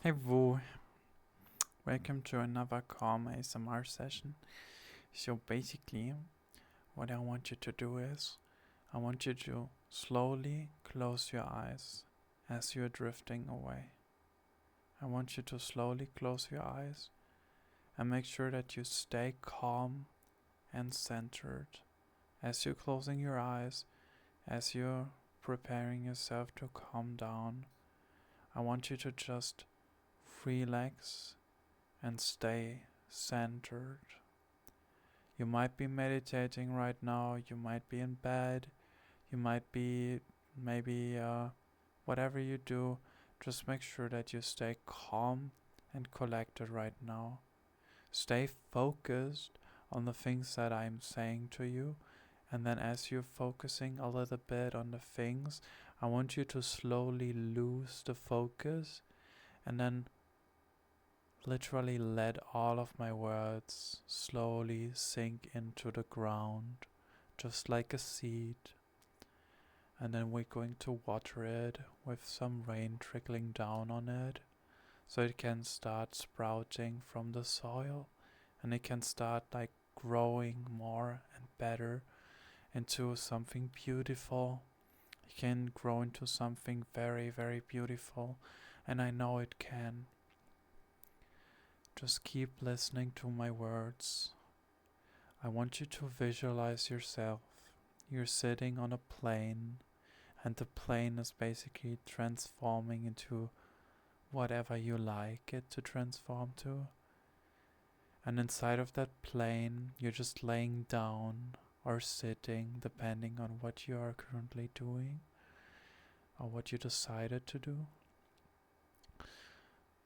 Hey Wu, welcome to another Calm ASMR session. So basically, what I want you to do is, I want you to slowly close your eyes as you're drifting away. I want you to slowly close your eyes and make sure that you stay calm and centered as you're closing your eyes, as you're preparing yourself to calm down. I want you to just relax and stay centered. You might be meditating right now, you might be in bed, you might be maybe whatever you do, just make sure that you stay calm and collected right now. Stay focused on the things that I'm saying to you, and then as you're focusing a little bit on the things, I want you to slowly lose the focus and then literally let all of my words slowly sink into the ground, just like a seed. And then we're going to water it with some rain trickling down on it, so it can start sprouting from the soil and it can start like growing more and better into something beautiful. It can grow into something very, very beautiful, and I know it can. Just keep listening to my words. I want you to visualize yourself. You're sitting on a plane, and the plane is basically transforming into whatever you like it to transform to. And inside of that plane, you're just laying down or sitting, depending on what you are currently doing or what you decided to do.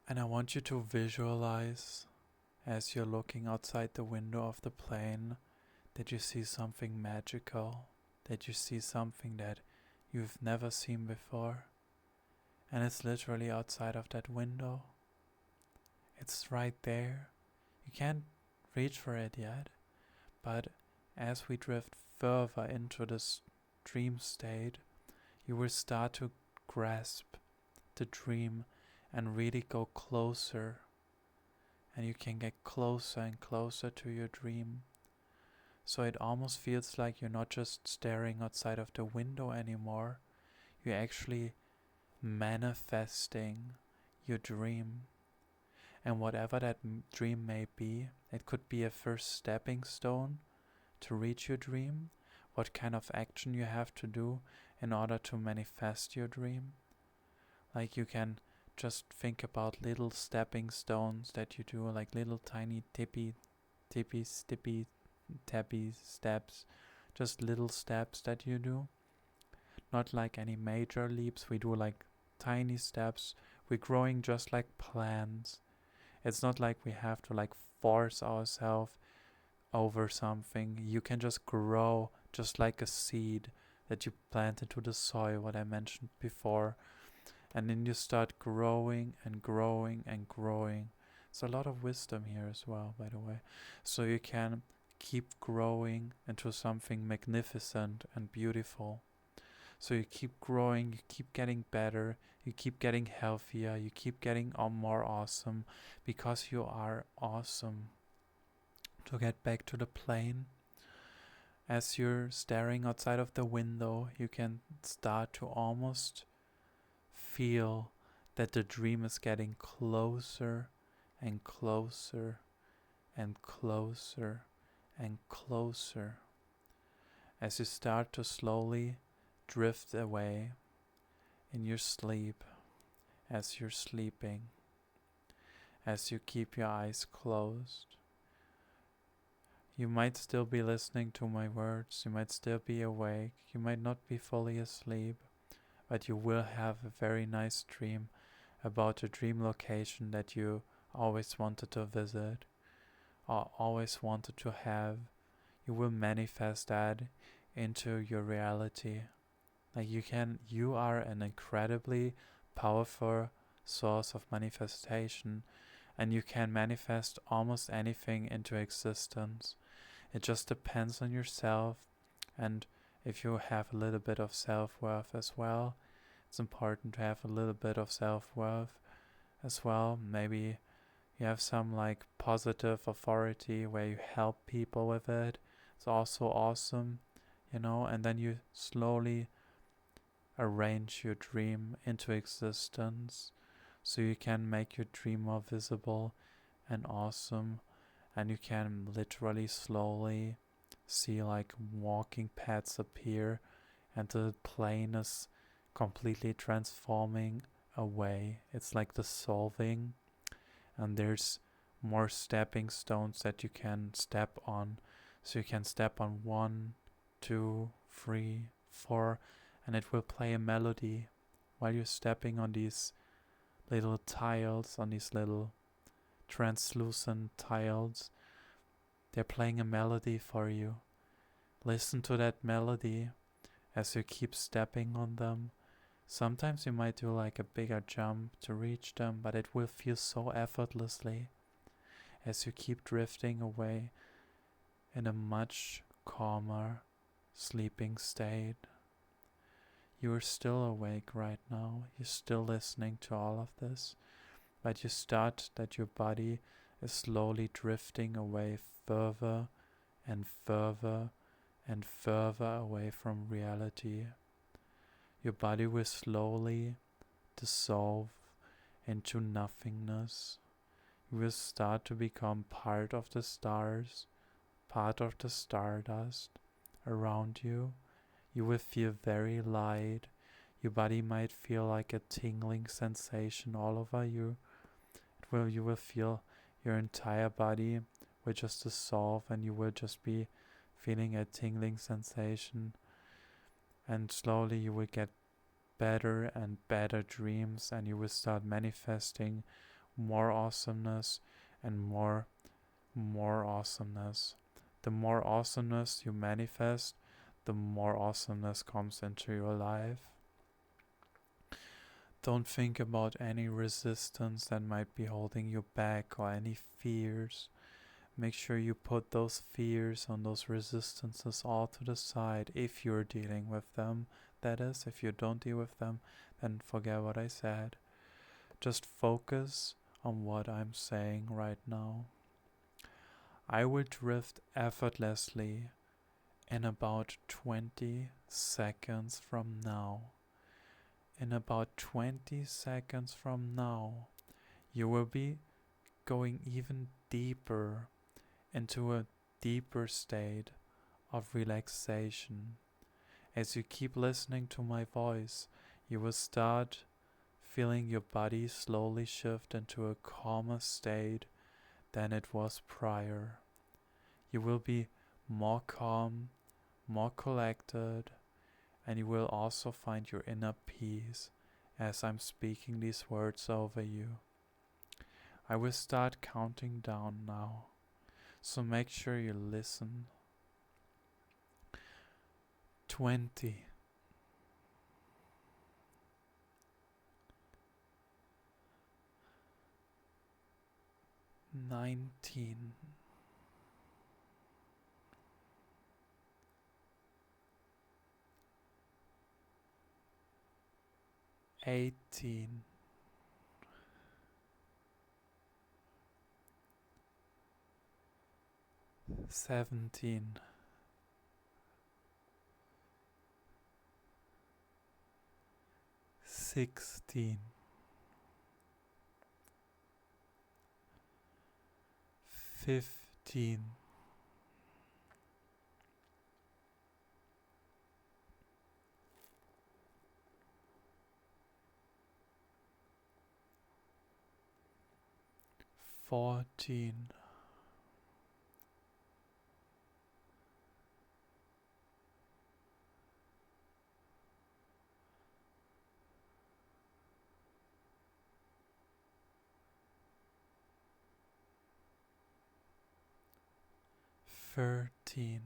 And I want you to visualize as you're looking outside the window of the plane that you see something magical, that you see something that you've never seen before. And it's literally outside of that window. It's right there. You can't reach for it yet, but as we drift further into this dream state, you will start to grasp the dream and really go closer. And you can get closer and closer to your dream. So it almost feels like you're not just staring outside of the window anymore, you're actually manifesting your dream. And whatever that dream may be, it could be a first stepping stone to reach your dream, what kind of action you have to do in order to manifest your dream. Like you can just think about little stepping stones that you do, like little tiny tippy tappy steps, just little steps that you do. Not like any major leaps, we do like tiny steps. We're growing just like plants. It's not like we have to like force ourselves over something. You can just grow just like a seed that you plant into the soil, what I mentioned before. And then you start growing and growing and growing. It's a lot of wisdom here as well, by the way. So you can keep growing into something magnificent and beautiful. So you keep growing, you keep getting better, you keep getting healthier, you keep getting more awesome because you are awesome. To get back to the plane, as you're staring outside of the window, you can start to almost feel that the dream is getting closer and closer and closer and closer as you start to slowly drift away in your sleep, as you're sleeping, as you keep your eyes closed. You might still be listening to my words, you might still be awake, you might not be fully asleep, but you will have a very nice dream about a dream location that you always wanted to visit or always wanted to have. You will manifest that into your reality. Like you are an incredibly powerful source of manifestation, and you can manifest almost anything into existence. It just depends on yourself, and if you have a little bit of self-worth as well, it's important to have a little bit of self-worth as well. Maybe you have some like positive authority where you help people with it. It's also awesome, and then you slowly arrange your dream into existence so you can make your dream more visible and awesome, and you can literally slowly see like walking paths appear and the plane is completely transforming away. It's like dissolving, and there's more stepping stones that you can step on. So you can step on 1, 2, 3, 4, and it will play a melody while you're stepping on these little tiles, on these little translucent tiles. They're playing a melody for you. Listen to that melody as you keep stepping on them. Sometimes you might do like a bigger jump to reach them, but it will feel so effortlessly as you keep drifting away in a much calmer, sleeping state. You are still awake right now. You're still listening to all of this, but you start that your body is slowly drifting away further and further and further away from reality. Your body will slowly dissolve into nothingness. You will start to become part of the stars, part of the stardust around you. You will feel very light. Your body might feel like a tingling sensation all over you. You will feel your entire body will just dissolve and you will just be feeling a tingling sensation. And slowly you will get better and better dreams, and you will start manifesting more awesomeness and more awesomeness. The more awesomeness you manifest, the more awesomeness comes into your life. Don't think about any resistance that might be holding you back or any fears. Make sure you put those fears and those resistances all to the side if you're dealing with them. That is, if you don't deal with them, then forget what I said. Just focus on what I'm saying right now. I will drift effortlessly in about 20 seconds from now. In about 20 seconds from now, you will be going even deeper into a deeper state of relaxation. As you keep listening to my voice, you will start feeling your body slowly shift into a calmer state than it was prior. You will be more calm, more collected, and you will also find your inner peace as I'm speaking these words over you. I will start counting down now, so make sure you listen. 20. 19. 18. 17. 16. 15. 14. 13.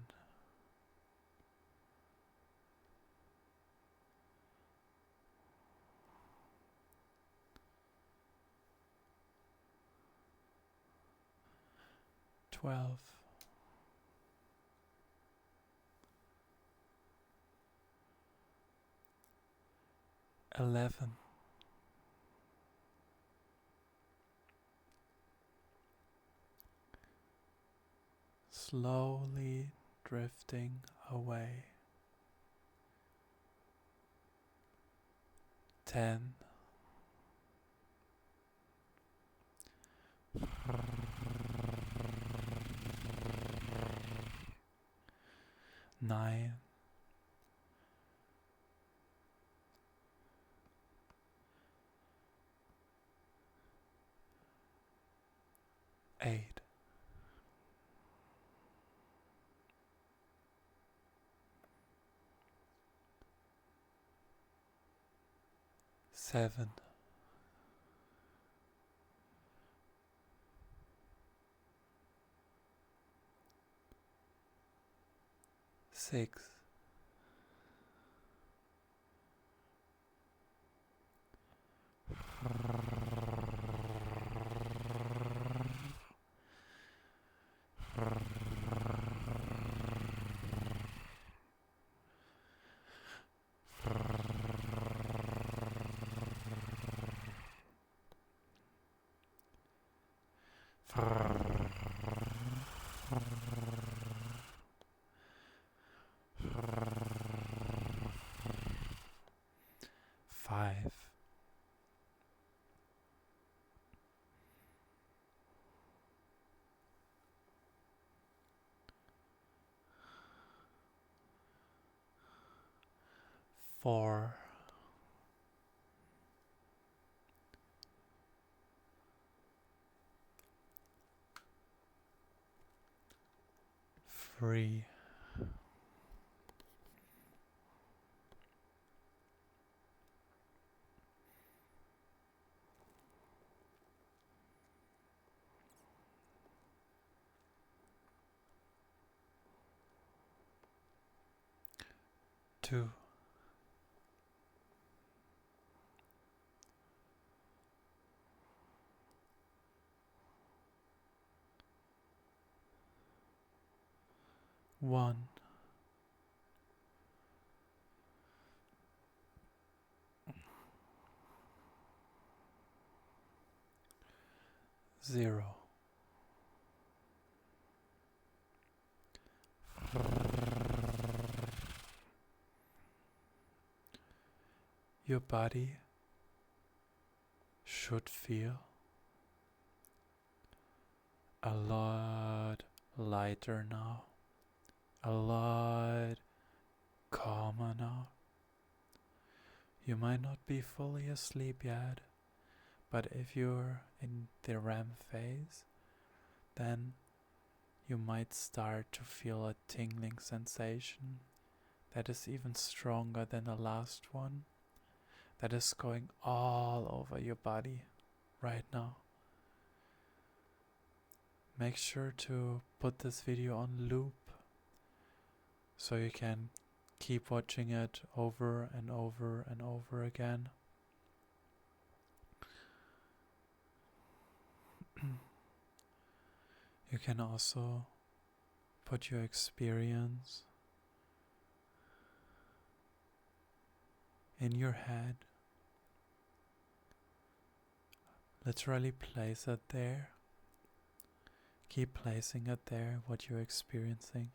12. 11. slowly drifting away. 10. Nine, 8, 7, 6, 5, 4, 3, 2, 1, 0. Your body should feel a lot lighter now, a lot calmer now. You might not be fully asleep yet, but if you're in the REM phase, then you might start to feel a tingling sensation that is even stronger than the last one, that is going all over your body right now. Make sure to put this video on loop so you can keep watching it over and over and over again. You can also put your experience in your head. Literally place it there. Keep placing it there, what you're experiencing.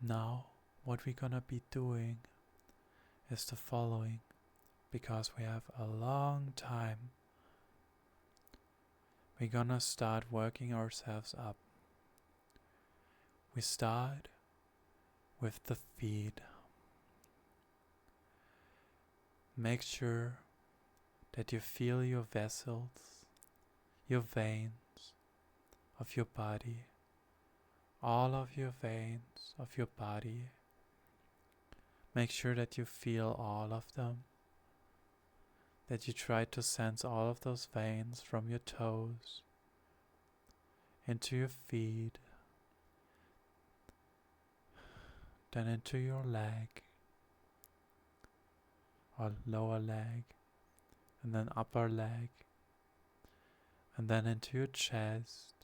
Now, what we're gonna be doing is the following, because we have a long time. We're gonna start working ourselves up. We start with the feet. Make sure that you feel your vessels, your veins of your body, all of your veins of your body. Make sure that you feel all of them, that you try to sense all of those veins from your toes into your feet, then into your leg or lower leg, and then upper leg, and then into your chest,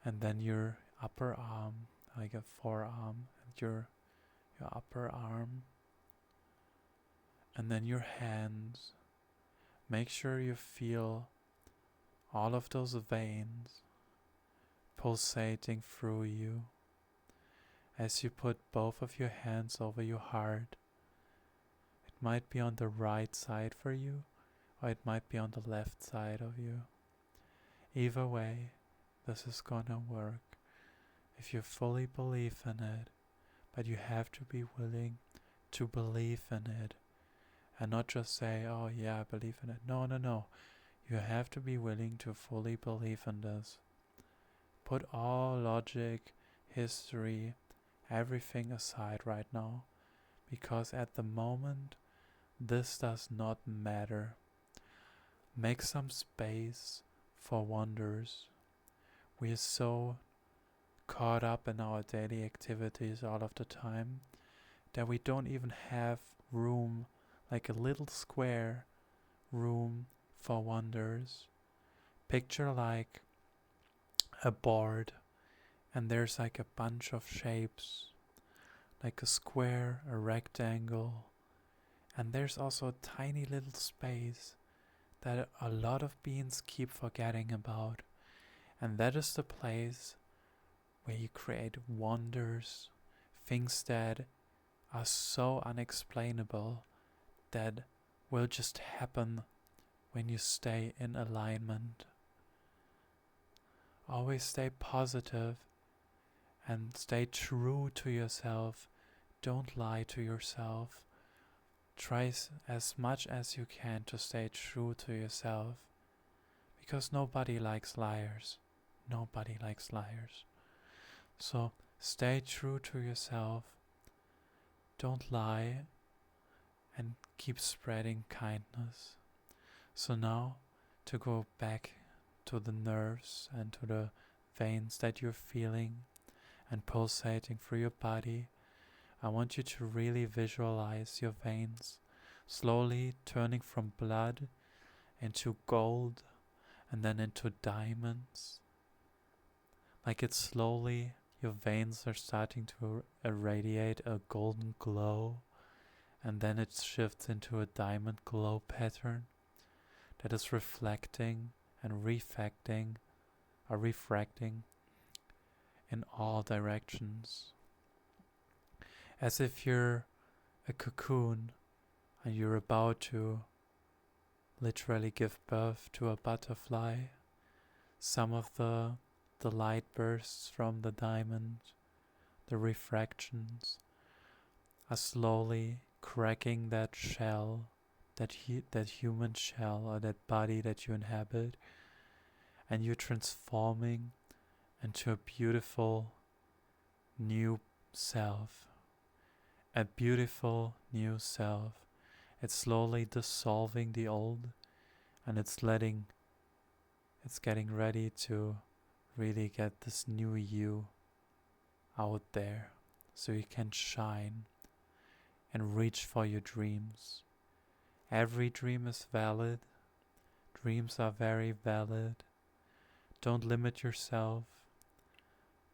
and then your upper arm, like a forearm, and your upper arm, and then your hands. Make sure you feel all of those veins pulsating through you as you put both of your hands over your heart. It might be on the right side for you, or it might be on the left side of you. Either way, this is gonna work if you fully believe in it, but you have to be willing to believe in it and not just say, oh yeah, I believe in it. No. You have to be willing to fully believe in this. Put all logic, history, everything aside right now, because at the moment, this does not matter. Make some space for wonders. We are so caught up in our daily activities all of the time that we don't even have room, like a little square room for wonders. Picture like a board and there's like a bunch of shapes, like a square, a rectangle, and there's also a tiny little space that a lot of beings keep forgetting about, and that is the place where you create wonders, things that are so unexplainable that will just happen when you stay in alignment. Always stay positive and stay true to yourself. Don't lie to yourself. Try as much as you can to stay true to yourself, because nobody likes liars. Nobody likes liars. So stay true to yourself. Don't lie and keep spreading kindness. So now, to go back to the nerves and to the veins that you're feeling and pulsating through your body, I want you to really visualize your veins slowly turning from blood into gold and then into diamonds. Like it's slowly, your veins are starting to irradiate a golden glow, and then it shifts into a diamond glow pattern that is reflecting and refracting in all directions. As if you're a cocoon and you're about to literally give birth to a butterfly. Some of the light bursts from the diamond, the refractions, are slowly cracking that shell, that human shell or that body that you inhabit, and you're transforming into a beautiful new self. A beautiful new self. It's slowly dissolving the old, and it's getting ready to really get this new you out there, so you can shine and reach for your dreams. Every dream is valid. Dreams are very valid. Don't limit yourself.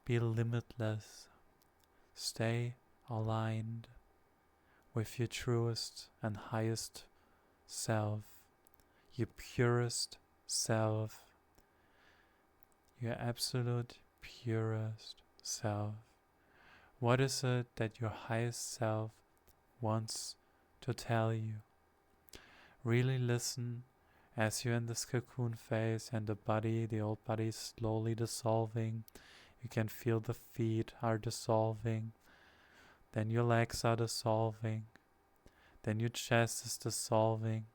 Be limitless. Stay aligned with your truest and highest self, your purest self, your absolute purest self. What is it that your highest self wants to tell you? Really listen as you're in this cocoon phase and the old body is slowly dissolving. You can feel the feet are dissolving. Then your legs are dissolving. Then your chest is dissolving.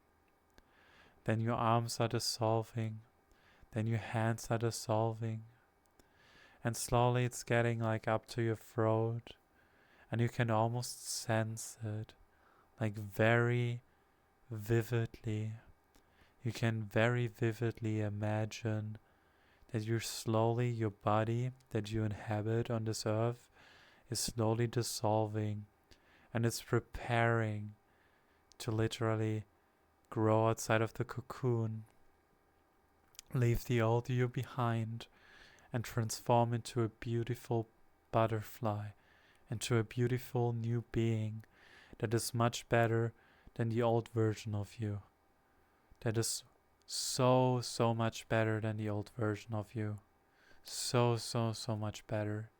Then your arms are dissolving. Then your hands are dissolving. And slowly it's getting like up to your throat. And you can almost sense it, like very vividly. You can very vividly imagine that your body that you inhabit on this earth is slowly dissolving, and it's preparing to literally grow outside of the cocoon, leave the old you behind, and transform into a beautiful butterfly, into a beautiful new being that is much better than the old version of you. That is so much better than the old version of you. so, so, so much better.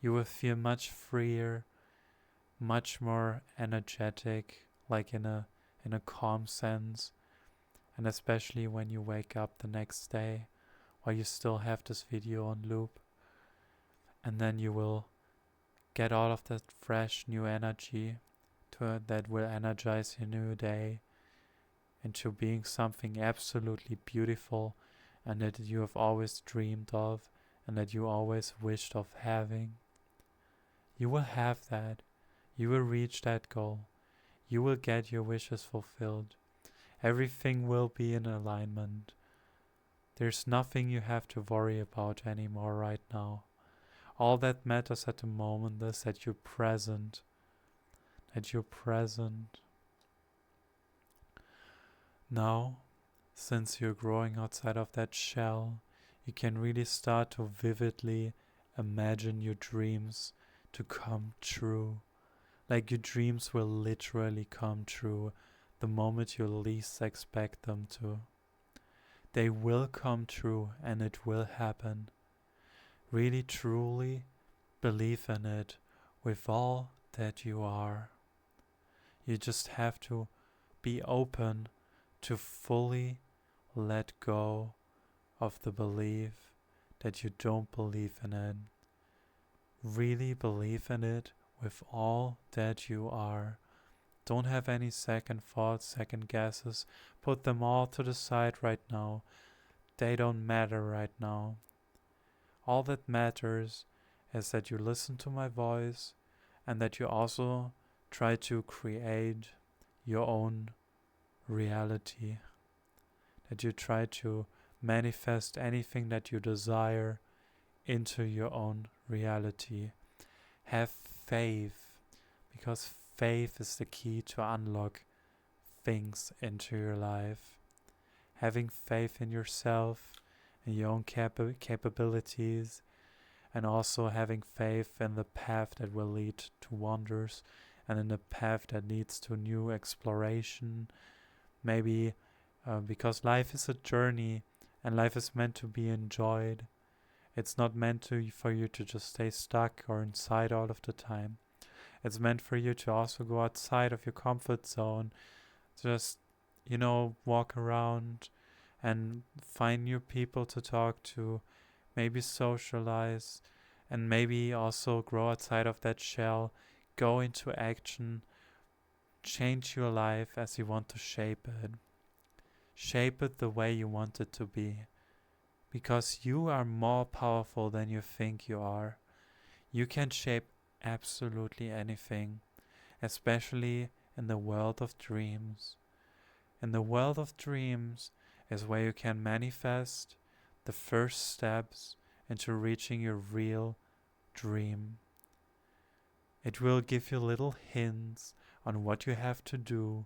You will feel much freer, much more energetic, like in a calm sense. And especially when you wake up the next day, while you still have this video on loop, and then you will get all of that fresh new energy that will energize your new day into being something absolutely beautiful and that you have always dreamed of and that you always wished of having. You will have that. You will reach that goal. You will get your wishes fulfilled. Everything will be in alignment. There's nothing you have to worry about anymore right now. All that matters at the moment is that you're present. That you're present. Now, since you're growing outside of that shell, you can really start to vividly imagine your dreams to come true. Like your dreams will literally come true the moment you least expect them to. They will come true and it will happen. Really truly believe in it with all that you are. You just have to be open to fully let go of the belief that you don't believe in it. Really believe in it with all that you are. Don't have any second thoughts, second guesses. Put them all to the side right now. They don't matter right now. All that matters is that you listen to my voice and that you also try to create your own reality. That you try to manifest anything that you desire into your own reality. Have faith, because faith is the key to unlock things into your life. Having faith in yourself and your own capabilities, and also having faith in the path that will lead to wonders and in the path that leads to new exploration. Maybe because life is a journey and life is meant to be enjoyed. It's not meant for you to just stay stuck or inside all of the time. It's meant for you to also go outside of your comfort zone. Just, walk around and find new people to talk to, maybe socialize, and maybe also grow outside of that shell, go into action, change your life as you want to shape it. Shape it the way you want it to be. Because you are more powerful than you think you are. You can shape absolutely anything, especially in the world of dreams. In the world of dreams is where you can manifest the first steps into reaching your real dream. It will give you little hints on what you have to do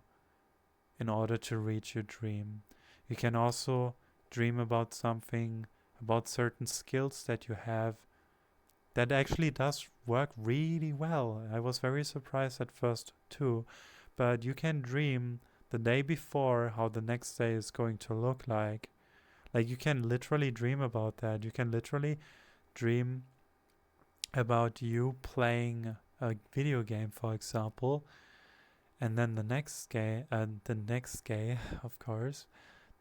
in order to reach your dream. You can also dream about something, about certain skills that you have that actually does work really well. I was very surprised at first too, but you can dream the day before how the next day is going to look like. Like you can literally dream about that. You can literally dream about you playing a video game, for example, and then the next day, of course,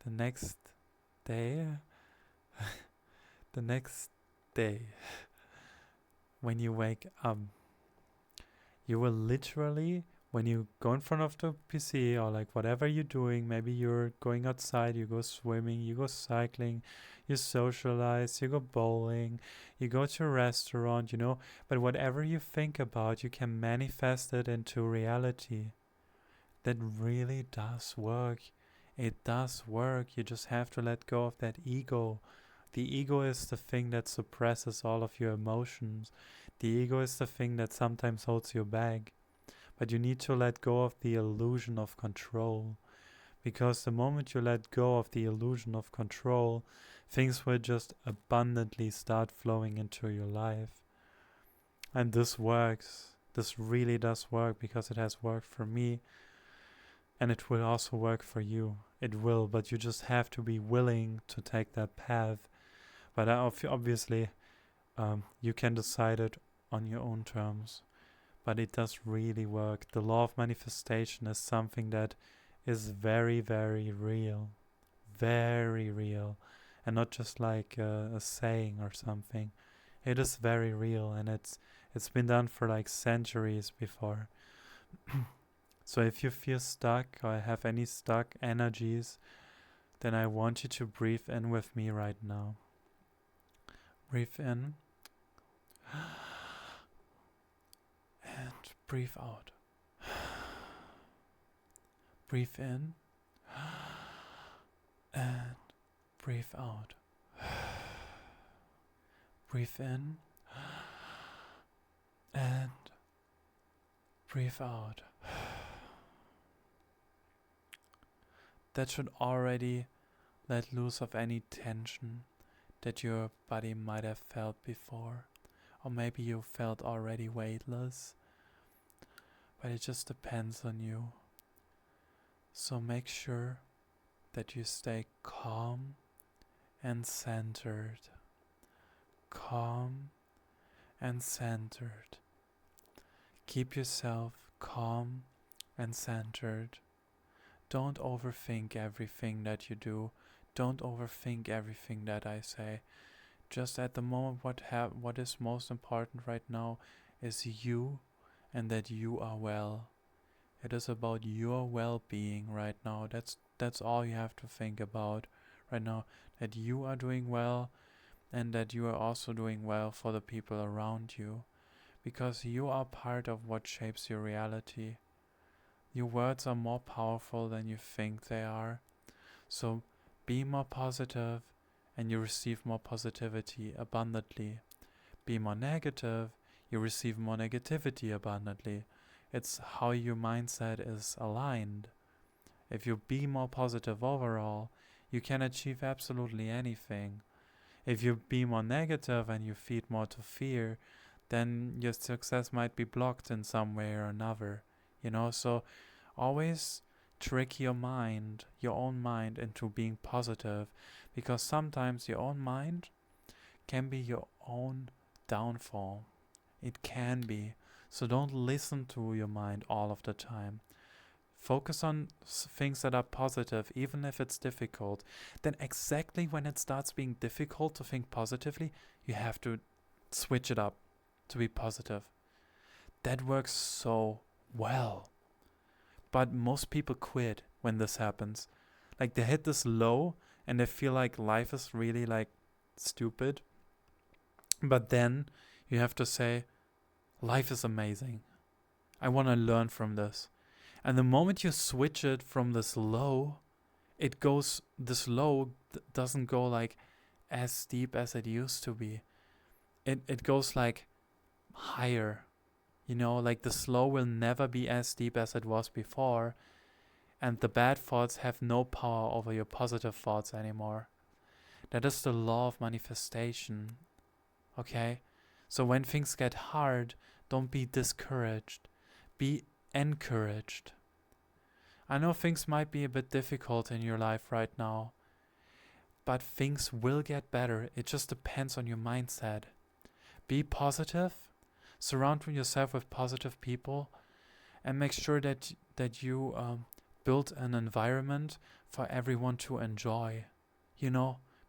the next day, the next day, when you wake up, you will literally, when you go in front of the PC or like whatever you're doing, maybe you're going outside, you go swimming, you go cycling, you socialize, you go bowling, you go to a restaurant, but whatever you think about, you can manifest it into reality. That really does work. It does work. You just have to let go of that ego. The ego is the thing that suppresses all of your emotions. The ego is the thing that sometimes holds you back. But you need to let go of the illusion of control. Because the moment you let go of the illusion of control, things will just abundantly start flowing into your life. And this works. This really does work because it has worked for me. And it will also work for you. It will, but you just have to be willing to take that path. But obviously, you can decide it on your own terms. But it does really work. The law of manifestation is something that is very, very real. Very real. And not just like a saying or something. It is very real, and it's been done for like centuries before. So if you feel stuck or have any stuck energies, then I want you to breathe in with me right now. Breathe in and breathe out. Breathe in and breathe out. Breathe in and breathe out. That should already let loose of any tension that your body might have felt before. Or maybe you felt already weightless. But it just depends on you. So make sure that you stay calm and centered. Calm and centered. Keep yourself calm and centered. Don't overthink everything that you do. Don't overthink everything that I say. Just at the moment, what is most important right now is you, and that you are well. It is about your well-being right now. That's all you have to think about right now. That you are doing well, and that you are also doing well for the people around you. Because you are part of what shapes your reality. Your words are more powerful than you think they are. So be more positive, and you receive more positivity abundantly. Be more negative, you receive more negativity abundantly. It's how your mindset is aligned. If you be more positive overall, you can achieve absolutely anything. If you be more negative and you feed more to fear, then your success might be blocked in some way or another. So always trick your mind, your own mind, into being positive, because sometimes your own mind can be your own downfall. It can be. So don't listen to your mind all of the time. Focus on things that are positive, even if it's difficult. Then exactly when it starts being difficult to think positively, you have to switch it up to be positive. That works so well. But most people quit when this happens. Like they hit this low and they feel like life is really like stupid. But then you have to say, life is amazing. I want to learn from this. And the moment you switch it from this low, this low doesn't go like as steep as it used to be. It goes like higher. Like the slow will never be as steep as it was before. And the bad thoughts have no power over your positive thoughts anymore. That is the law of manifestation. Okay? So when things get hard, don't be discouraged. Be encouraged. I know things might be a bit difficult in your life right now, but things will get better. It just depends on your mindset. Be positive, surround yourself with positive people, and make sure that you build an environment for everyone to enjoy.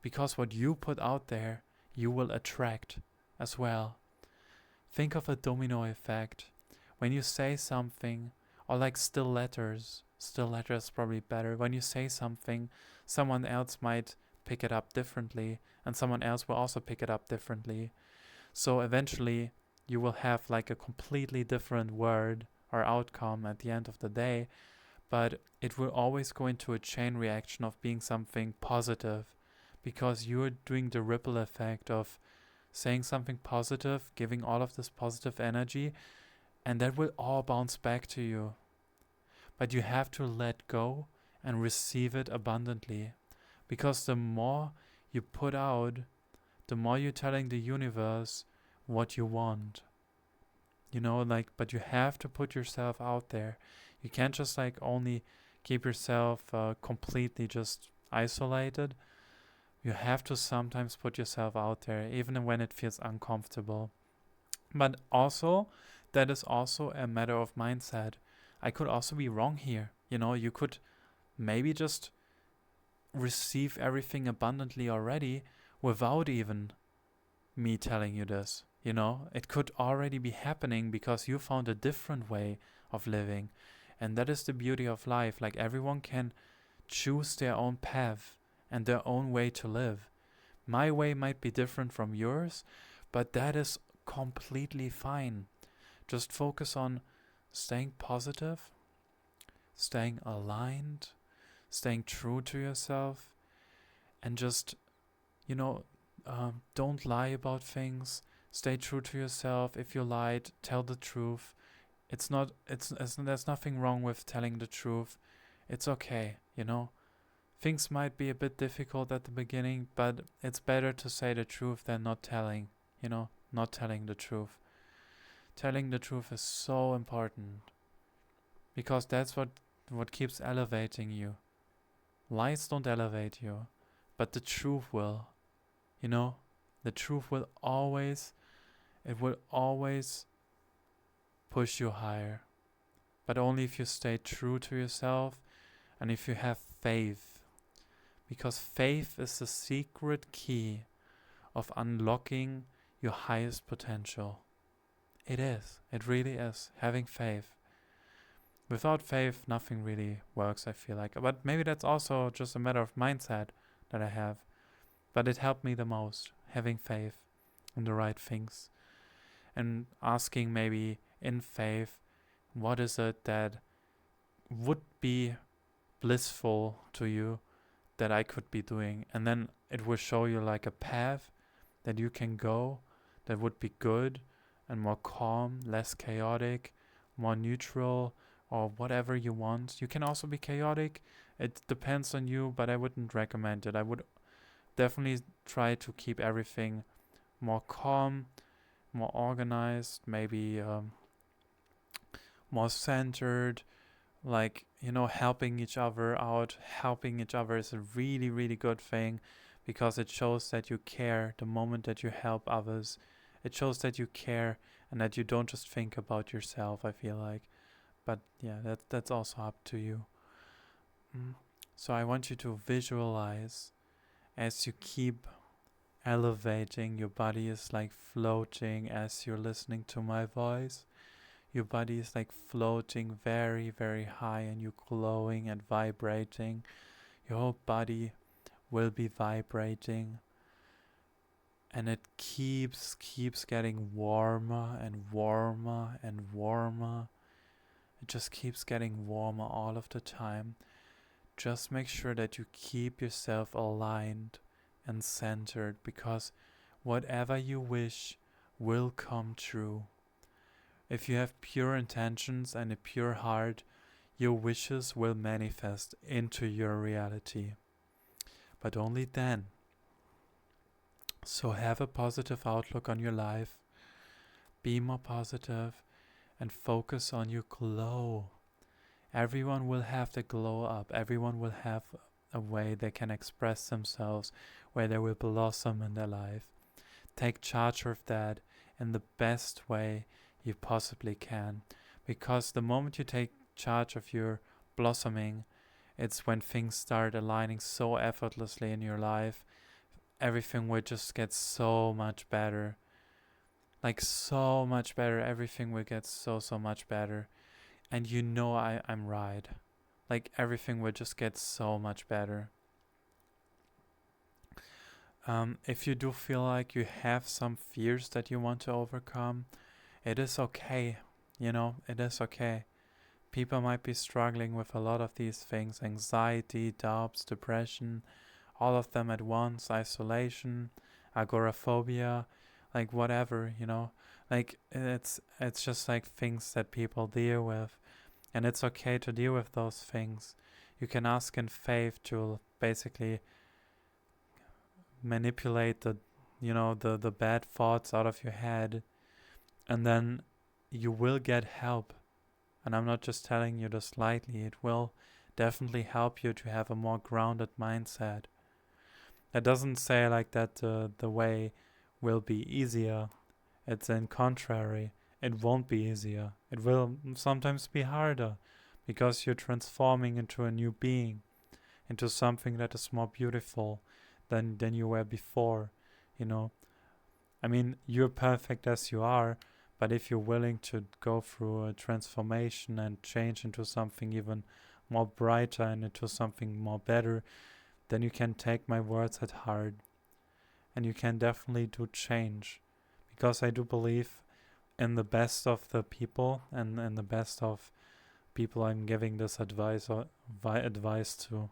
Because what you put out there, you will attract as well. Think of a domino effect. When you say something, or like still letters probably better. When you say something, someone else might pick it up differently, and someone else will also pick it up differently. So eventually, you will have like a completely different word or outcome at the end of the day, but it will always go into a chain reaction of being something positive, because you're doing the ripple effect of saying something positive, giving all of this positive energy, and that will all bounce back to you. But you have to let go and receive it abundantly, because the more you put out, the more you're telling the universe what you want. But you have to put yourself out there. You can't just only keep yourself completely just isolated. You have to sometimes put yourself out there, even when it feels uncomfortable. But also, that is also a matter of mindset. I could also be wrong here. You could maybe just receive everything abundantly already without even me telling you this. It could already be happening because you found a different way of living. And that is the beauty of life. Like, everyone can choose their own path and their own way to live. My way might be different from yours, but that is completely fine. Just focus on staying positive, staying aligned, staying true to yourself, and just, don't lie about things. Stay true to yourself. If you lied, tell the truth. There's nothing wrong with telling the truth. It's okay. Things might be a bit difficult at the beginning, but it's better to say the truth than not telling the truth. Telling the truth is so important because that's what keeps elevating you. Lies don't elevate you, but the truth will. The truth will always push you higher. But only if you stay true to yourself and if you have faith. Because faith is the secret key of unlocking your highest potential. It is. It really is. Having faith. Without faith, nothing really works, I feel like. But maybe that's also just a matter of mindset that I have. But it helped me the most, having faith in the right things. And asking maybe in faith, what is it that would be blissful to you that I could be doing? And then it will show you like a path that you can go that would be good and more calm, less chaotic, more neutral, or whatever you want. You can also be chaotic. It depends on you, but I wouldn't recommend it. I would definitely try to keep everything more calm, more organized, maybe more centered, like, helping each other out. Helping each other is a really, really good thing because it shows that you care the moment that you help others. It shows that you care and that you don't just think about yourself, I feel like. But yeah, that's also up to you. So I want you to visualize as you keep elevating, your body is like floating as you're listening to my voice. Your body is like floating very, very high and you're glowing and vibrating. Your whole body will be vibrating. And it keeps getting warmer and warmer and warmer. It just keeps getting warmer all of the time. Just make sure that you keep yourself aligned and centered, because whatever you wish will come true. If you have pure intentions and a pure heart, your wishes will manifest into your reality. But only then. So have a positive outlook on your life. Be more positive and focus on your glow. Everyone will have the glow up. Everyone will have a way they can express themselves, where they will blossom in their life. Take charge of that in the best way you possibly can. Because the moment you take charge of your blossoming, it's when things start aligning so effortlessly in your life. Everything will just get so much better. Like so much better. Everything will get so much better. And I'm right. Like everything will just get so much better. If you do feel like you have some fears that you want to overcome, it is okay. It is okay. People might be struggling with a lot of these things: anxiety, doubts, depression, all of them at once, isolation, agoraphobia, like whatever, like it's just like things that people deal with, and it's okay to deal with those things. You can ask in faith to basically manipulate the bad thoughts out of your head, and then you will get help. And I'm not just telling you this lightly. It will definitely help you to have a more grounded mindset. That doesn't say like that the way will be easier. It's in contrary. It won't be easier. It will sometimes be harder because you're transforming into a new being, into something that is more beautiful than you were before, you know. I mean, you're perfect as you are, but if you're willing to go through a transformation and change into something even more brighter and into something more better, then you can take my words at heart and you can definitely do change. Because I do believe in the best of the people and in the best of people I'm giving this advice to.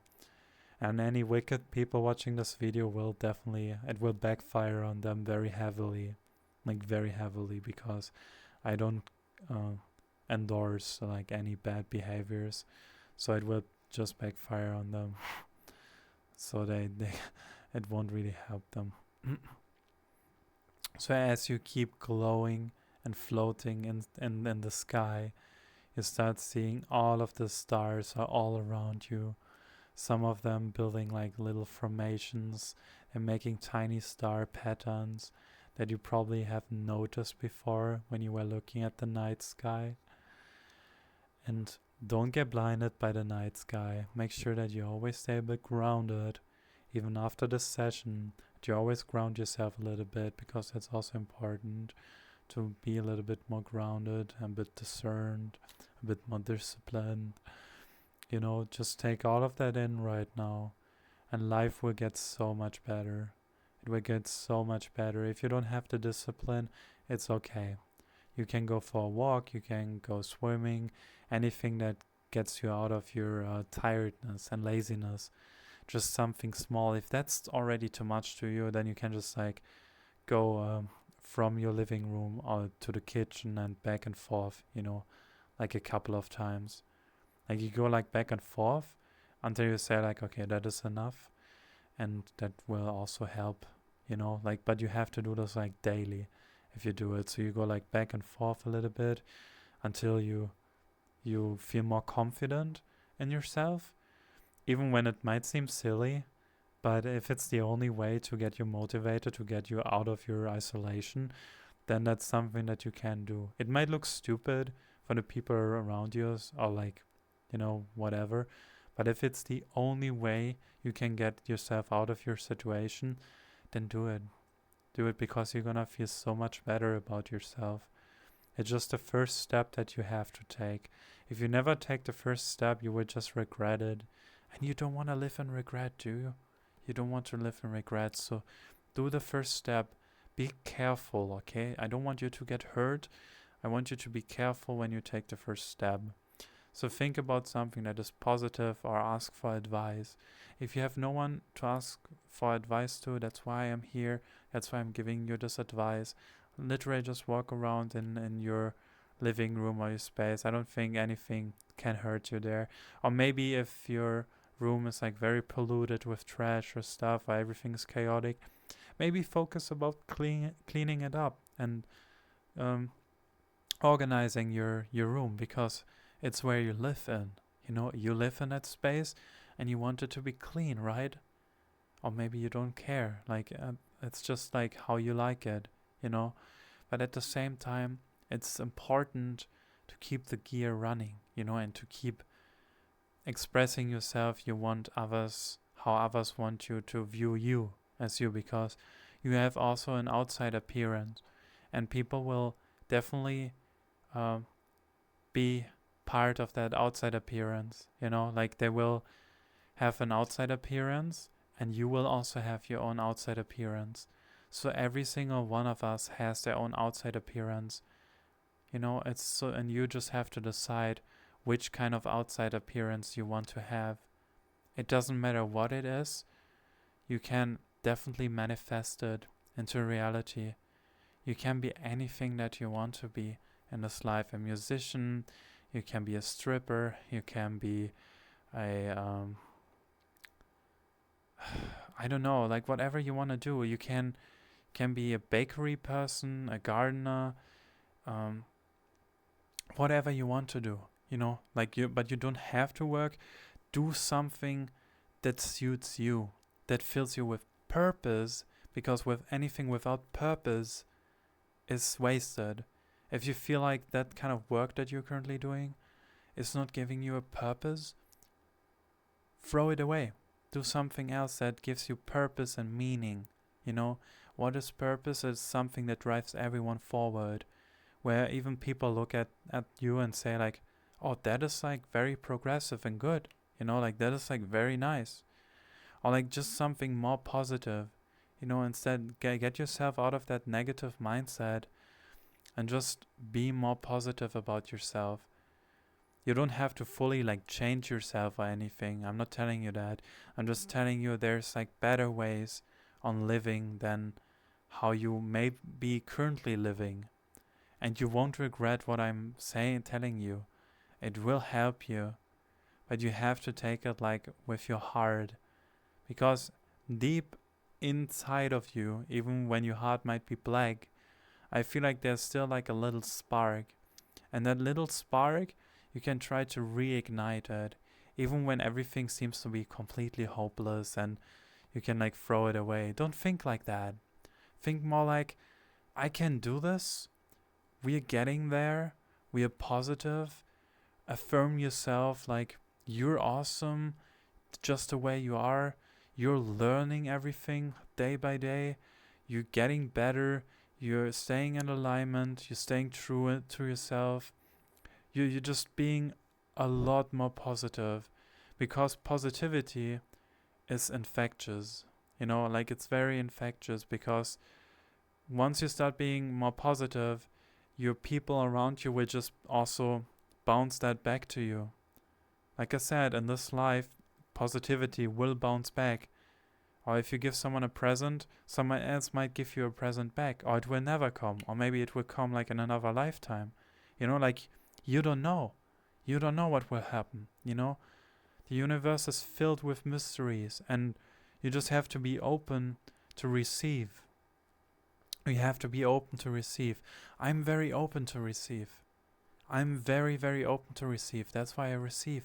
And any wicked people watching this video will definitely, it will backfire on them very heavily. Like very heavily, because I don't endorse like any bad behaviors. So it will just backfire on them. So they it won't really help them. So as you keep glowing and floating in the sky, you start seeing all of the stars are all around you. Some of them building like little formations and making tiny star patterns that you probably haven't noticed before when you were looking at the night sky. And don't get blinded by the night sky. Make sure that you always stay a bit grounded. Even after this session, that you always ground yourself a little bit, because that's also important to be a little bit more grounded, a bit discerned, a bit more disciplined. You know, just take all of that in right now, and life will get so much better. It will get so much better. If you don't have the discipline, it's okay. You can go for a walk, you can go swimming, anything that gets you out of your tiredness and laziness. Just something small. If that's already too much to you, then you can just like go from your living room or to the kitchen and back and forth, you know, like a couple of times. Like you go like back and forth until you say like, okay, that is enough. And that will also help, you know, like, but you have to do this like daily if you do it. So you go like back and forth a little bit until you feel more confident in yourself, even when it might seem silly. But if it's the only way to get you motivated, to get you out of your isolation, then that's something that you can do. It might look stupid for the people around you, or like, you know, whatever. But if it's the only way you can get yourself out of your situation, then do it. Do it, because you're gonna feel so much better about yourself. It's just the first step that you have to take. If you never take the first step, you will just regret it. And you don't want to live in regret, do you? You don't want to live in regret. So do the first step. Be careful, okay? I don't want you to get hurt. I want you to be careful when you take the first step. So think about something that is positive, or ask for advice. If you have no one to ask for advice to, that's why I'm here. That's why I'm giving you this advice. Literally just walk around in your living room or your space. I don't think anything can hurt you there. Or maybe if your room is like very polluted with trash or stuff, or everything's chaotic, maybe focus about cleaning it up and organizing your room, because it's where you live in. You know, you live in that space and you want it to be clean, right? Or maybe you don't care. Like, it's just like how you like it, you know? But at the same time, it's important to keep the gear running, you know, and to keep expressing yourself. You want others, how others want you to view you as you, because you have also an outside appearance, and people will definitely be part of that outside appearance, you know, like they will have an outside appearance and you will also have your own outside appearance. So every single one of us has their own outside appearance, you know. It's so, and you just have to decide which kind of outside appearance you want to have. It doesn't matter what it is, you can definitely manifest it into reality. You can be anything that you want to be in this life. A musician, you can be a stripper, you can be a I don't know, like whatever you want to do. You can be a bakery person, a gardener, whatever you want to do, you know, like but you don't have to work. Do something that suits you, that fills you with purpose, because with anything without purpose is wasted. If you feel like that kind of work that you're currently doing is not giving you a purpose, throw it away. Do something else that gives you purpose and meaning. What is purpose? It's something that drives everyone forward, where even people look at you and say like, oh, that is like very progressive and good. Like that is like very nice. Or like just something more positive. Instead get yourself out of that negative mindset and just be more positive about yourself. You don't have to fully like change yourself or anything. I'm not telling you that. I'm just telling you there's like better ways on living than how you may be currently living. And you won't regret what I'm telling you. It will help you. But you have to take it like with your heart. Because deep inside of you, even when your heart might be black, I feel like there's still like a little spark. And that little spark, you can try to reignite it, even when everything seems to be completely hopeless and you can like throw it away. Don't think like that. Think more like, I can do this. We are getting there. We are positive. Affirm yourself like you're awesome just the way you are. You're learning everything day by day. You're getting better. You're staying in alignment. You're staying true to yourself. You're just being a lot more positive, because positivity is infectious. Like it's very infectious, because once you start being more positive, your people around you will just also bounce that back to you. Like I said, in this life, positivity will bounce back. Or if you give someone a present, someone else might give you a present back, or it will never come, or maybe it will come like in another lifetime. Like you don't know. You don't know what will happen, The universe is filled with mysteries, and you just have to be open to receive. You have to be open to receive. I'm very open to receive. I'm very, very open to receive. That's why I receive.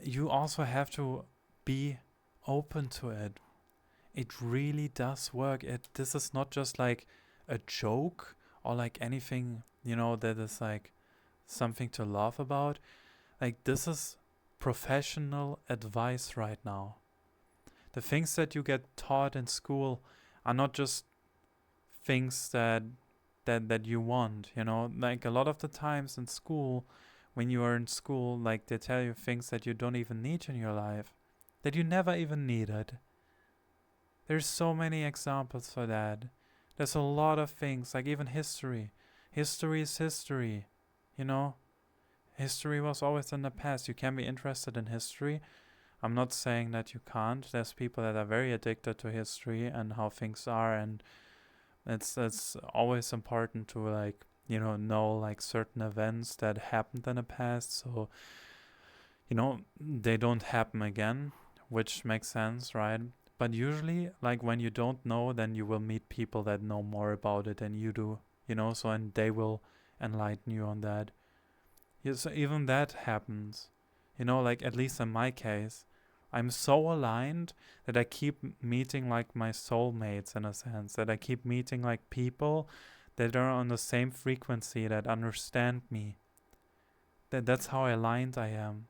You also have to be open to it. It really does work. This is not just like a joke or like anything, that is like something to laugh about. Like this is professional advice right now. The things that you get taught in school are not just things that you want, like a lot of the times in school, when you are in school, like they tell you things that you don't even need in your life, that you never even needed. There's so many examples for that. There's a lot of things, like even history. History is history, History was always in the past. You can be interested in history. I'm not saying that you can't. There's people that are very addicted to history and how things are, and it's always important to like know like certain events that happened in the past, so they don't happen again, which makes sense, right? But usually, like when you don't know, then you will meet people that know more about it than you do, so and they will enlighten you on that. Yeah, so even that happens, like at least in my case, I'm so aligned that I keep meeting like my soulmates, in a sense, that I keep meeting like people that are on the same frequency, that understand me. That's how aligned I am.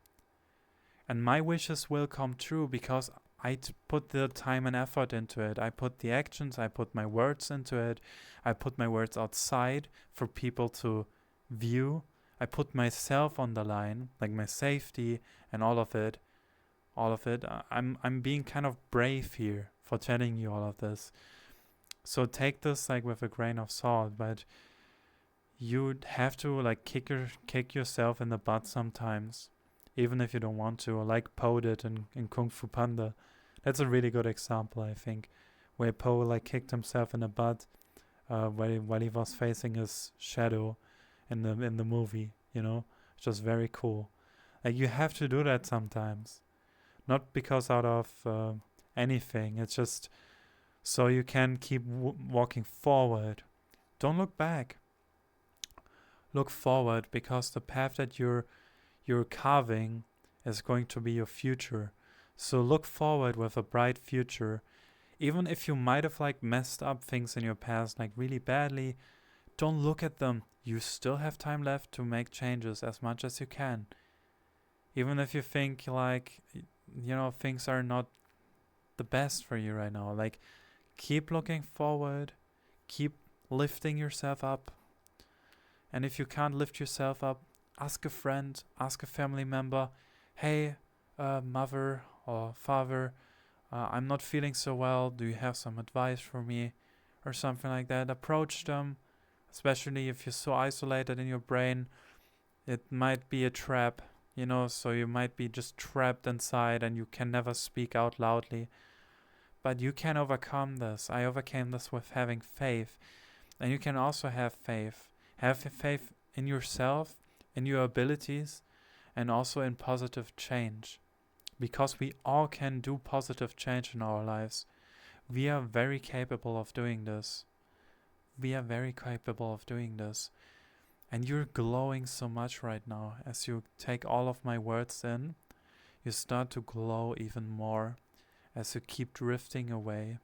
And my wishes will come true because I put the time and effort into it. I put the actions, I put my words into it. I put my words outside for people to view. I put myself on the line, like my safety and all of it. I'm being kind of brave here for telling you all of this. So take this like with a grain of salt, but you have to like kick yourself in the butt sometimes, even if you don't want to, like Po did in Kung Fu Panda. That's a really good example, I think, where Po like kicked himself in the butt while he was facing his shadow in the movie. It's just very cool. Like you have to do that sometimes. Not because out of anything. It's just so you can keep walking forward. Don't look back. Look forward, because the path that you're carving is going to be your future. So look forward with a bright future, Even if you might have like messed up things in your past like really badly, don't look at them. You still have time left to make changes as much as you can. Even if you think like, things are not the best for you right now, like keep looking forward, keep lifting yourself up. And if you can't lift yourself up, ask a friend, ask a family member, hey, mother or father, I'm not feeling so well. Do you have some advice for me? Or something like that. Approach them, especially if you're so isolated in your brain. It might be a trap, so you might be just trapped inside and you can never speak out loudly. But you can overcome this. I overcame this with having faith. And you can also have faith. Have faith in yourself, in your abilities, and also in positive change. Because we all can do positive change in our lives. We are very capable of doing this. And you're glowing so much right now. As you take all of my words in, you start to glow even more as you keep drifting away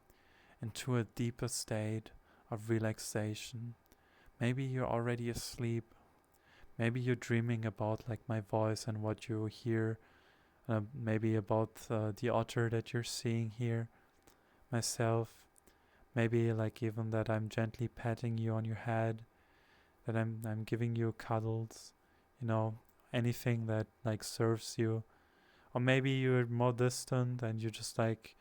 into a deeper state of relaxation. Maybe you're already asleep. Maybe you're dreaming about like my voice and what you hear. Maybe about the otter that you're seeing here. Myself. Maybe like even that I'm gently patting you on your head. That I'm giving you cuddles. Anything that like serves you. Or maybe you're more distant and you just like,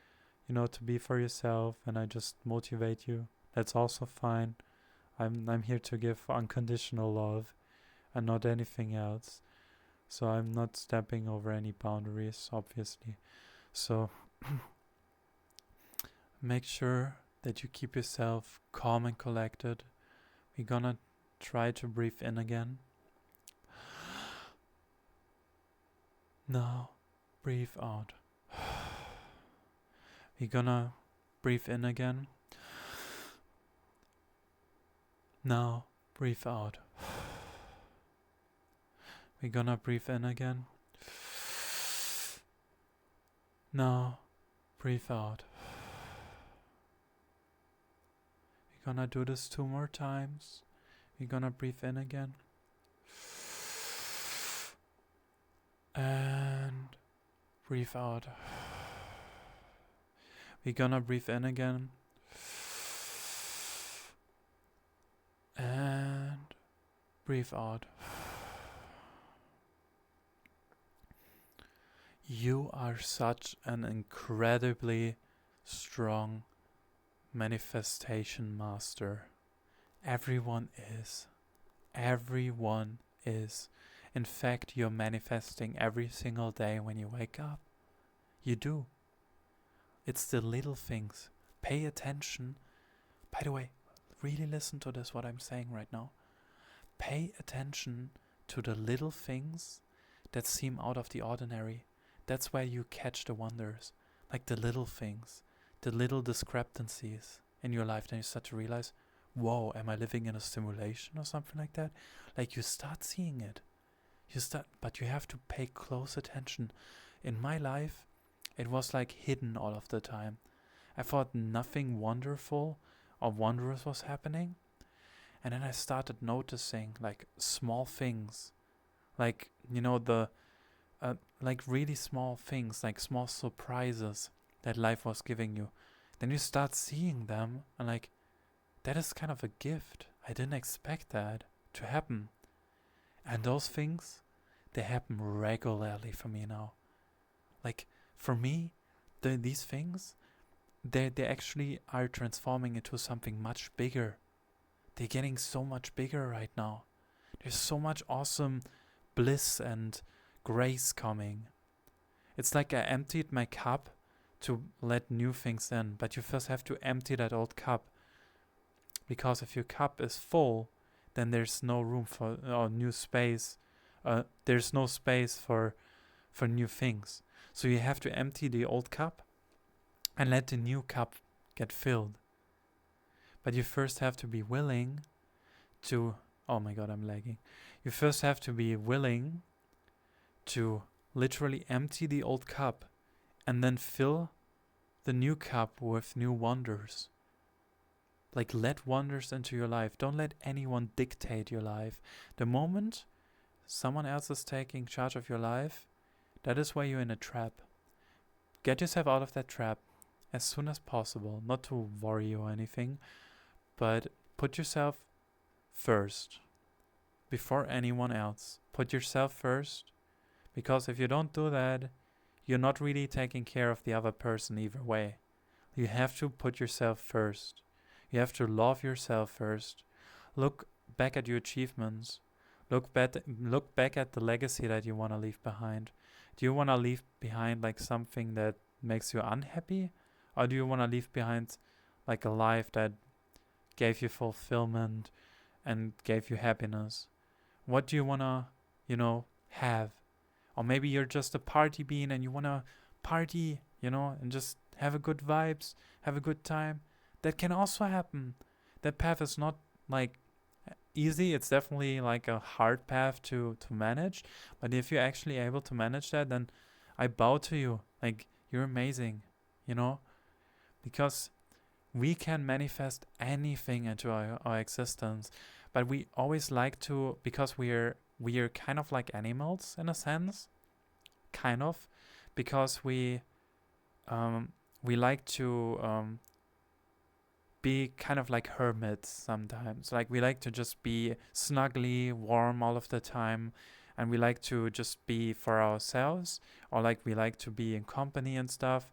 to be for yourself and I just motivate you. That's also fine. I'm here to give unconditional love and not anything else. So I'm not stepping over any boundaries, obviously. So make sure that you keep yourself calm and collected. We're gonna try to breathe in again. Now, breathe out. We're gonna breathe in again. Now, breathe out. We're gonna breathe in again. Now, breathe out. We're gonna do this 2 more times. We're gonna breathe in again. And breathe out. We're gonna breathe in again. And breathe out. You are such an incredibly strong manifestation master. Everyone is. Everyone is. In fact, you're manifesting every single day when you wake up. You do. It's the little things. Pay attention. By the way, really listen to this, what I'm saying right now. Pay attention to the little things that seem out of the ordinary. That's where you catch the wonders. Like the little things, the little discrepancies in your life. Then you start to realize, whoa, am I living in a simulation or something like that? Like you start seeing it. But you have to pay close attention. In my life, it was like hidden all of the time. I thought nothing wonderful or wondrous was happening. And then I started noticing like small things. Like, like really small things, like small surprises that life was giving you. Then you start seeing them and like, that is kind of a gift. I didn't expect that to happen. And those things, they happen regularly for me now. Like, for me, these things, they actually are transforming into something much bigger. They're getting so much bigger right now. There's so much awesome bliss and grace coming. It's like I emptied my cup to let new things in, but you first have to empty that old cup. Because if your cup is full, then there's no room for new space. There's no space for new things. So you have to empty the old cup and let the new cup get filled. But you first have to be willing to... Oh my god, I'm lagging. You first have to be willing to literally empty the old cup and then fill the new cup with new wonders. Like, let wonders into your life. Don't let anyone dictate your life. The moment someone else is taking charge of your life, that is where you're in a trap. Get yourself out of that trap as soon as possible. Not to worry or anything, but put yourself first before anyone else. Put yourself first, because if you don't do that, you're not really taking care of the other person either way. You have to put yourself first. You have to love yourself first. Look back at your achievements. Look back at the legacy that you want to leave behind. Do you want to leave behind like something that makes you unhappy? Or do you want to leave behind like a life that gave you fulfillment and gave you happiness? What do you want to, have? Or maybe you're just a party bean and you want to party, and just have a good vibes, have a good time. That can also happen. That path is not like easy. It's definitely like a hard path to manage. But if you're actually able to manage that, then I bow to you. Like, you're amazing, because we can manifest anything into our existence. But we always like to, because we are kind of like animals in a sense, because we like to be kind of like hermits sometimes. Like, we like to just be snuggly, warm all of the time, and we like to just be for ourselves, or like we like to be in company and stuff.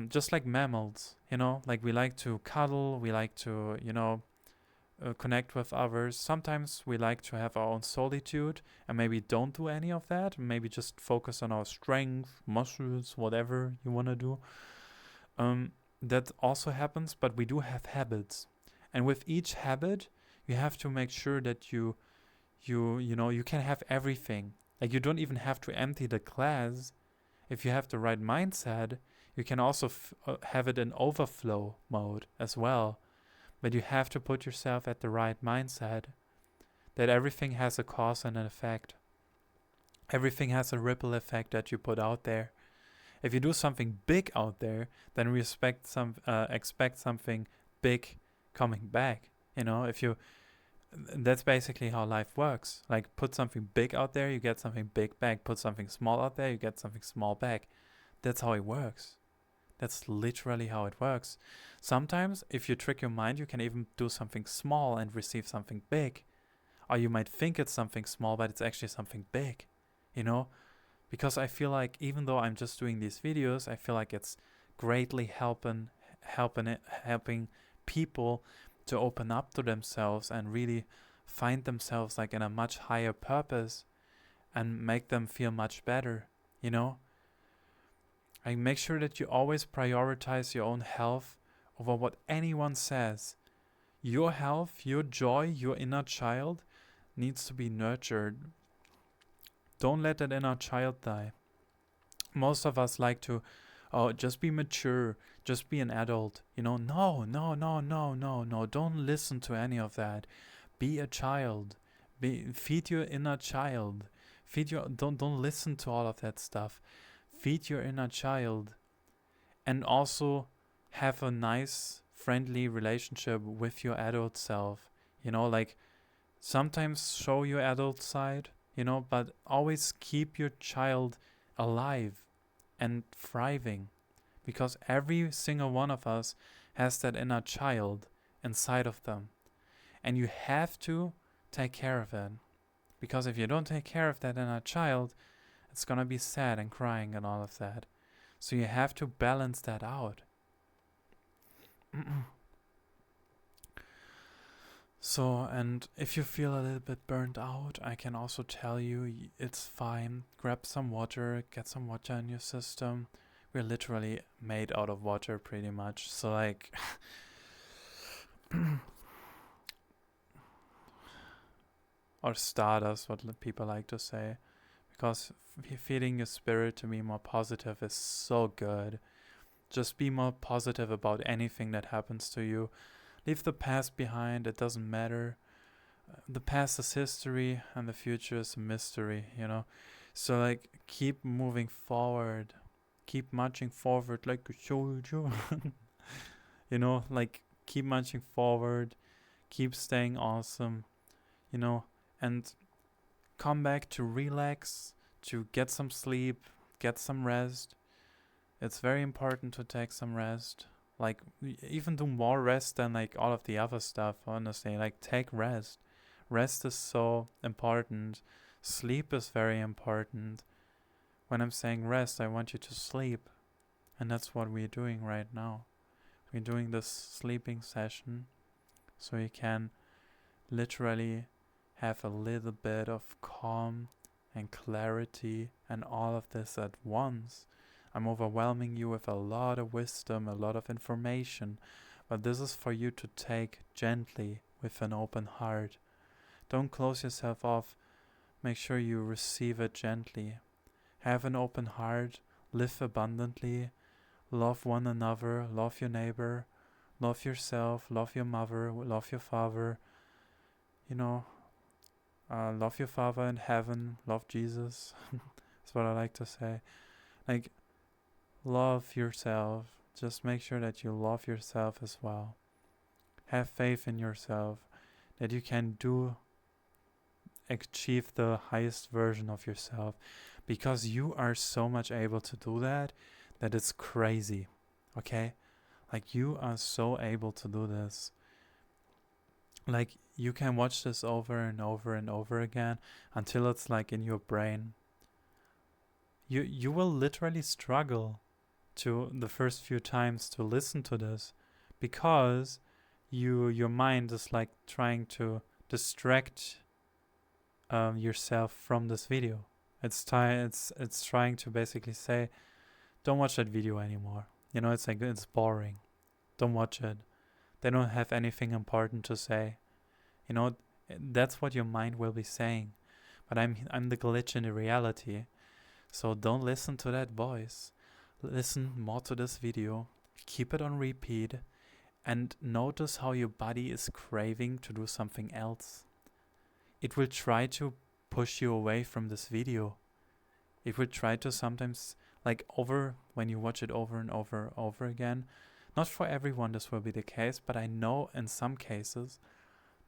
Just like mammals, like we like to cuddle, we like to, connect with others. Sometimes we like to have our own solitude and maybe don't do any of that. Maybe just focus on our strength, muscles, whatever you want to do. That also happens, but we do have habits. And with each habit, you have to make sure that you can have everything. Like, you don't even have to empty the glass. If you have the right mindset, you can also have it in overflow mode as well. But you have to put yourself at the right mindset, that everything has a cause and an effect. Everything has a ripple effect that you put out there. If you do something big out there, then we expect something big coming back. That's basically how life works. Like, put something big out there, you get something big back. Put something small out there, you get something small back. That's how it works. That's literally how it works. Sometimes, if you trick your mind, you can even do something small and receive something big. Or you might think it's something small, but it's actually something big. Because I feel like, even though I'm just doing these videos, I feel like it's greatly helping people to open up to themselves and really find themselves like in a much higher purpose and make them feel much better. I make sure that you always prioritize your own health over what anyone says. Your health, your joy, your inner child needs to be nurtured. Don't let that inner child die. Most of us like to, just be mature, just be an adult. No. Don't listen to any of that. Be a child. Feed your inner child. Don't listen to all of that stuff. Feed your inner child, and also have a nice, friendly relationship with your adult self. Like, sometimes show your adult side, but always keep your child alive and thriving, because every single one of us has that inner child inside of them, and you have to take care of it, because if you don't take care of that inner child, it's gonna be sad and crying and all of that. So you have to balance that out. So, and if you feel a little bit burnt out, I can also tell you it's fine. Grab some water, get some water in your system. We're literally made out of water pretty much. So like, or stardust, what people like to say. Because feeding your spirit to be more positive is so good. Just be more positive about anything that happens to you. Leave the past behind, it doesn't matter. The past is history and the future is a mystery, So like, keep moving forward. keep marching forward like a soldier. Like keep marching forward, keep staying awesome, and come back to relax, to get some sleep, get some rest. It's very important to take some rest. Like, even do more rest than like all of the other stuff, honestly. Like, take rest. Rest is so important. Sleep is very important. When I'm saying rest, I want you to sleep. And that's what we're doing right now. We're doing this sleeping session so you can literally have a little bit of calm and clarity and all of this at once. I'm overwhelming you with a lot of wisdom, a lot of information, but this is for you to take gently with an open heart. Don't close yourself off. Make sure you receive it gently. Have an open heart, live abundantly, love one another, love your neighbor, love yourself, love your mother, love your father, love your Father in heaven, love Jesus. That's what I like to say. Like, love yourself. Just make sure that you love yourself as well. Have faith in yourself that you can achieve the highest version of yourself, because you are so much able to do that it's crazy. Okay? Like, you are so able to do this. Like, you can watch this over and over and over again until it's like in your brain. You will literally struggle to the first few times to listen to this, because your mind is like trying to distract yourself from this video. It's trying to basically say, don't watch that video anymore. It's like, it's boring. Don't watch it. They don't have anything important to say. That's what your mind will be saying. But I'm the glitch in the reality. So don't listen to that voice. Listen more to this video. Keep it on repeat. And notice how your body is craving to do something else. It will try to push you away from this video. It will try to sometimes, when you watch it over and over again. Not for everyone this will be the case, but I know in some cases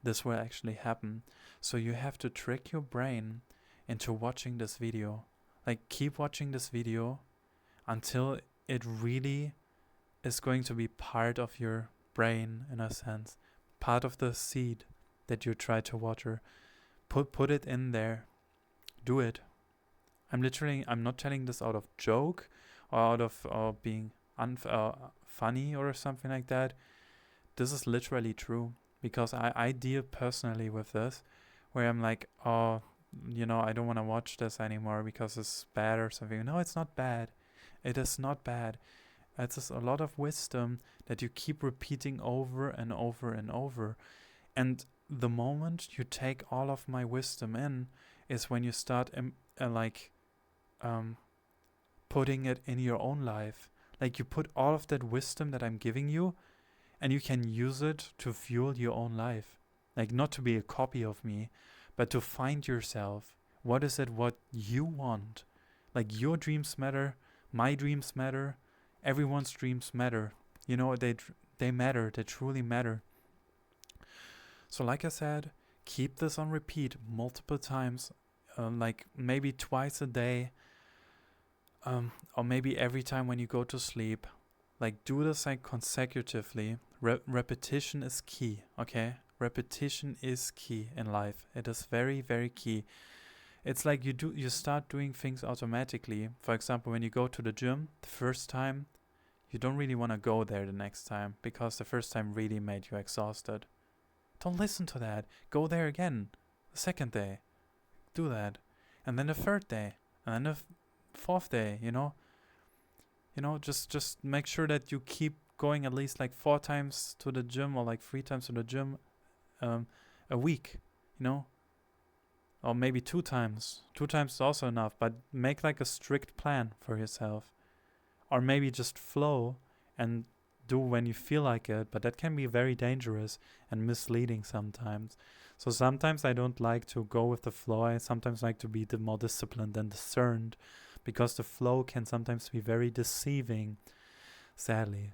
this will actually happen. So you have to trick your brain into watching this video. Like, keep watching this video until it really is going to be part of your brain, in a sense. Part of the seed that you try to water. Put it in there. Do it. I'm not telling this out of joke or out of being funny or something like that. This is literally true, because I deal personally with this, where I'm like, I don't want to watch this anymore because it's bad or something. No, it's not bad. It is not bad. It's just a lot of wisdom that you keep repeating over and over and over. And the moment you take all of my wisdom in is when you start putting it in your own life. Like, you put all of that wisdom that I'm giving you, and you can use it to fuel your own life. Like, not to be a copy of me, but to find yourself. What is it what you want? Like, your dreams matter, my dreams matter, everyone's dreams matter. They matter, they truly matter. So like I said, keep this on repeat multiple times, like maybe twice a day, or maybe every time when you go to sleep. Like, do this like consecutively. Repetition is key, okay? Repetition is key in life. It is very, very key. It's like you start doing things automatically. For example, when you go to the gym the first time, you don't really want to go there the next time, because the first time really made you exhausted. Don't listen to that. Go there again. The second day. Do that. And then the third day. And then the fourth day, just make sure that you keep going at least like 4 times to the gym, or like 3 times to the gym a week, or maybe 2 times. 2 times is also enough, but make like a strict plan for yourself. Or maybe just flow and do when you feel like it, but that can be very dangerous and misleading sometimes. So sometimes I don't like to go with the flow. I sometimes like to be more disciplined and discerned. because the flow can sometimes be very deceiving, sadly.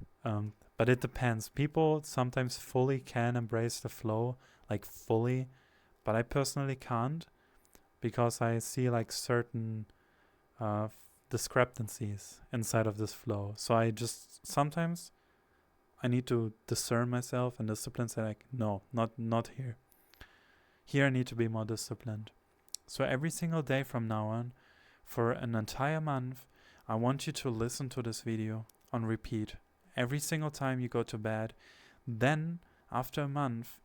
But it depends. People sometimes fully can embrace the flow, like fully, but I personally can't, because I see like certain discrepancies inside of this flow. So I just sometimes I need to discern myself and discipline. Say like, no, not here. Here I need to be more disciplined. So every single day from now on, for an entire month, I want you to listen to this video on repeat every single time you go to bed. Then after a month,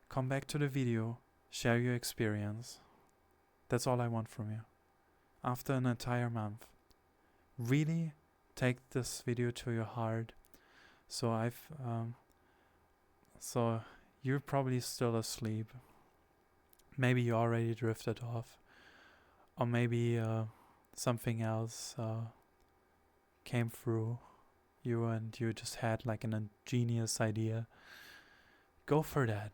come back to the video, share your experience. That's all I want from you. After an entire month, really take this video to your heart. So so you're probably still asleep. Maybe you already drifted off, or maybe something else came through you and you just had like a genius idea. Go for that.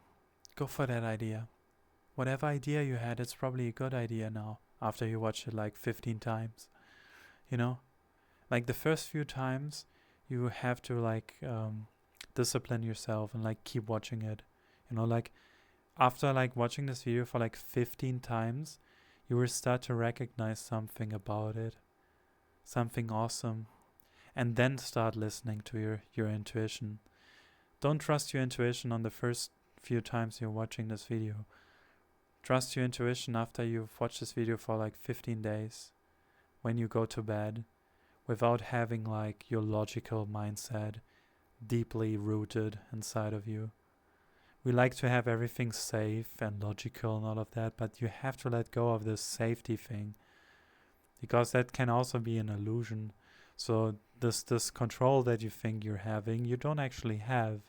Go for that idea. Whatever idea you had, it's probably a good idea now after you watch it like 15 times. You know? Like the first few times, you have to like discipline yourself and like keep watching it. You know, like after like watching this video for like 15 times, you will start to recognize something about it, something awesome, and then start listening to your intuition. Don't trust your intuition on the first few times you're watching this video. Trust your intuition after you've watched this video for like 15 days, when you go to bed, without having like your logical mindset deeply rooted inside of you. We like to have everything safe and logical and all of that, but you have to let go of this safety thing, because that can also be an illusion. So this control that you think you're having, you don't actually have.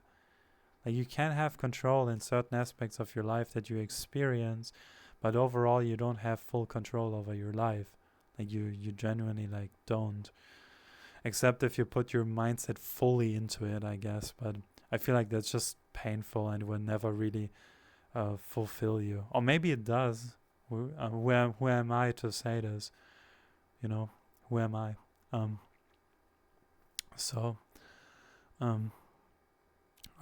Like you can have control in certain aspects of your life that you experience, but overall you don't have full control over your life. Like you genuinely like don't. Except if you put your mindset fully into it, I guess. But I feel like that's just painful and will never really fulfill you. Or maybe it does. Who am I to say this? You know, who am I?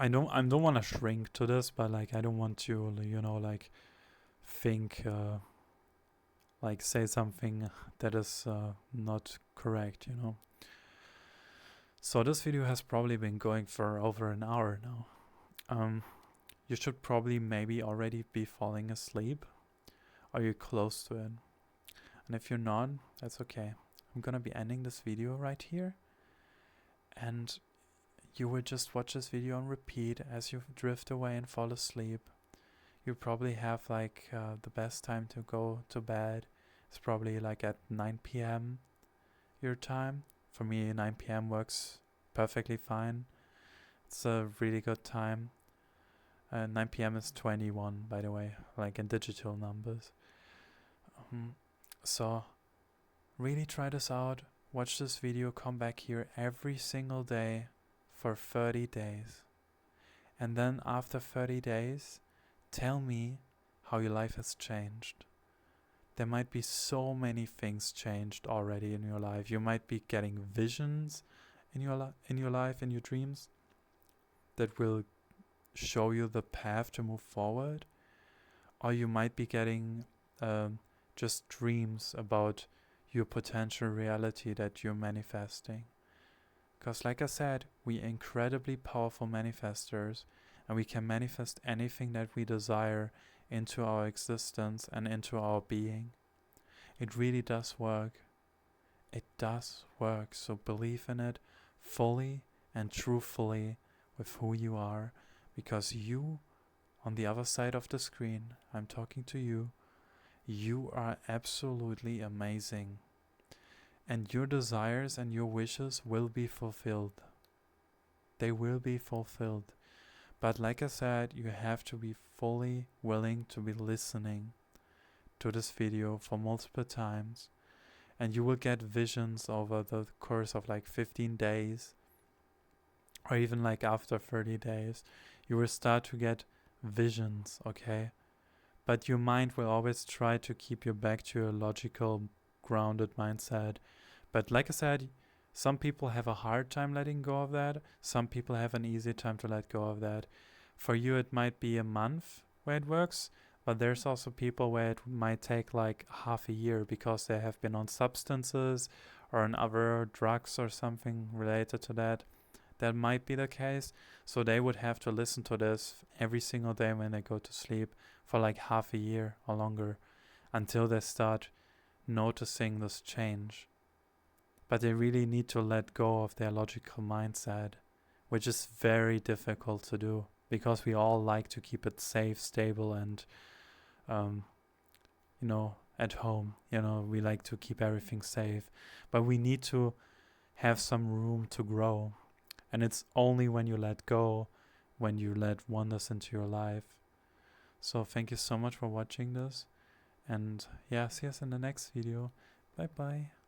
I don't want to shrink to this, but like I don't want to, you know, like think, like say something that is not correct, you know. So this video has probably been going for over an hour now. You should probably maybe already be falling asleep, or you're close to it. And if you're not, that's okay. I'm gonna be ending this video right here, and you will just watch this video on repeat as you drift away and fall asleep. You probably have like the best time to go to bed. It's probably like at 9 p.m. your time. For me, 9 p.m. works perfectly fine. It's a really good time. 9 p.m. is 21, by the way, like in digital numbers. So, really try this out. Watch this video, come back here every single day for 30 days. And then after 30 days, tell me how your life has changed. There might be so many things changed already in your life. You might be getting visions in your life, in your dreams, that will show you the path to move forward. Or you might be getting just dreams about your potential reality that you're manifesting. Because like I said, we're incredibly powerful manifestors, and we can manifest anything that we desire into our existence and into our being. It really does work. It does work. So believe in it fully and truthfully with who you are, because you, on the other side of the screen, I'm talking to you, you are absolutely amazing. And your desires and your wishes will be fulfilled. They will be fulfilled. But like I said, you have to be fully willing to be listening to this video for multiple times. And you will get visions over the course of like 15 days. Or even like after 30 days. You will start to get visions, okay? But your mind will always try to keep you back to your logical, grounded mindset. But like I said, some people have a hard time letting go of that. Some people have an easy time to let go of that. For you, it might be a month where it works, but there's also people where it might take like half a year because they have been on substances or on other drugs or something related to that. That might be the case. So they would have to listen to this every single day when they go to sleep for like half a year or longer until they start noticing this change. But they really need to let go of their logical mindset, which is very difficult to do because we all like to keep it safe, stable, and, at home. We like to keep everything safe. But we need to have some room to grow. And it's only when you let go, when you let wonders into your life. So thank you so much for watching this. And yeah, see us in the next video. Bye bye.